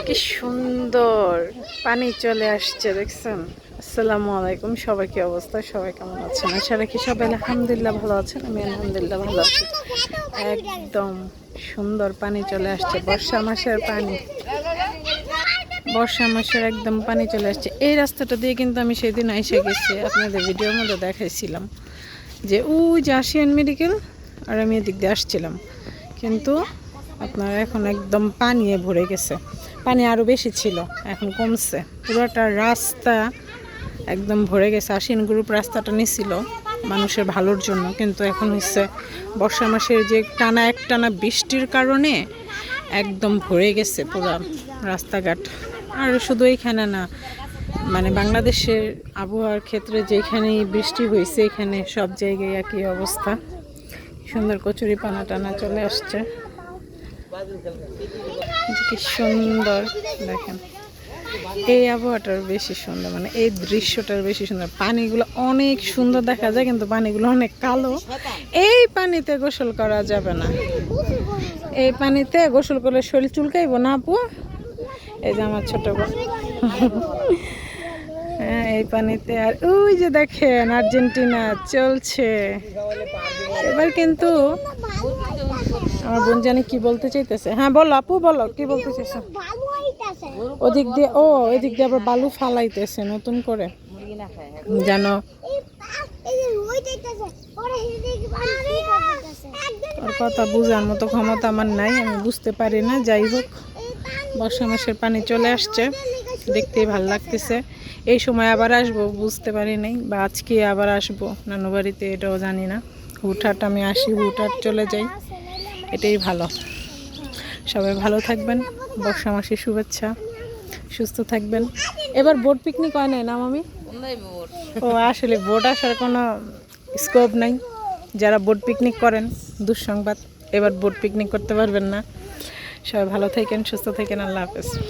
কি সুন্দর পানি চলে আসছে দেখছেন। আসসালামু আলাইকুম, সবাই কি অবস্থা, সবাই কেমন আছেন? আশা রাখি সবাই আলহামদুলিল্লাহ ভালো আছেন। আমি আলহামদুলিল্লাহ ভালো আছি। একদম সুন্দর পানি চলে আসছে, বর্ষা মাসের পানি, বর্ষা মাসের একদম পানি চলে আসছে। এই রাস্তাটা দিয়ে কিন্তু আমি সেদিন এসে গেছি, আপনাদের ভিডিওর মধ্যে দেখাইছিলাম যে ওই যে আশিয়ান মেডিকেল, আর আমি এদিক দিয়ে আসছিলাম, কিন্তু আপনার এখন একদম পানি ভরে গেছে। পানি আরও বেশি ছিল, এখন কমছে। পুরোটা রাস্তা একদম ভরে গেছে। আশিয়ান গ্রুপ রাস্তাটা নিছিল মানুষের ভালোর জন্য, কিন্তু এখন হচ্ছে বর্ষা মাসের যে একটানা বৃষ্টির কারণে একদম ভরে গেছে পুরো রাস্তাঘাট। আর শুধু এইখানে না, মানে বাংলাদেশের আবহাওয়ার ক্ষেত্রে যেখানেই বৃষ্টি হয়েছে এখানে সব জায়গায় একই অবস্থা। সুন্দর কচুরি পানা টানা চলে আসছে, কি সুন্দর দেখেন। এই আবহাওয়াটার বেশি সুন্দর, মানে এই দৃশ্যটার বেশি সুন্দর। পানিগুলো অনেক সুন্দর দেখা যায়, কিন্তু পানিগুলো অনেক কালো। এই পানিতে গোসল করা যাবে না, এই পানিতে গোসল করলে শরীর চুলকাইব না আপু? এই যে আমার ছোট বোন, হ্যাঁ এই পানিতে। আর ওই যে দেখেন আর্জেন্টিনা চলছে এবার। কিন্তু আমার বোন জানি কি বলতে চাইতেছে। হ্যাঁ বলো আপু, বলো কি বলতে চাইছো। ওদিক দিয়ে, ও এদিক দিয়ে আবার বালু ফালাইতেছে নতুন করে, জানো। ওর কথা বুঝার মতো ক্ষমতা আমার নাই, আমি বুঝতে পারি না। যাই হোক, বর্ষা মাসের পানি চলে আসছে, দেখতেই ভাল লাগতেছে। এই সময় আবার আসবো বুঝতে পারি নাই, বা আজকে আবার আসবো নানু বাড়িতে, এটাও জানি না। হুটহাট আমি আসি, হুটহাট চলে যাই, এটাই ভালো। সবাই ভালো থাকবেন, বর্ষা মাসের শুভেচ্ছা, সুস্থ থাকবেন। এবার বোট পিকনিক হয় না মামি? ও আসলে বোট আসার কোনো স্কোপ নাই। যারা বোট পিকনিক করেন দুঃসংবাদ, এবার বোট পিকনিক করতে পারবেন না। সবাই ভালো থাকেন, সুস্থ থাকেন, আল্লাহ হাফেজ।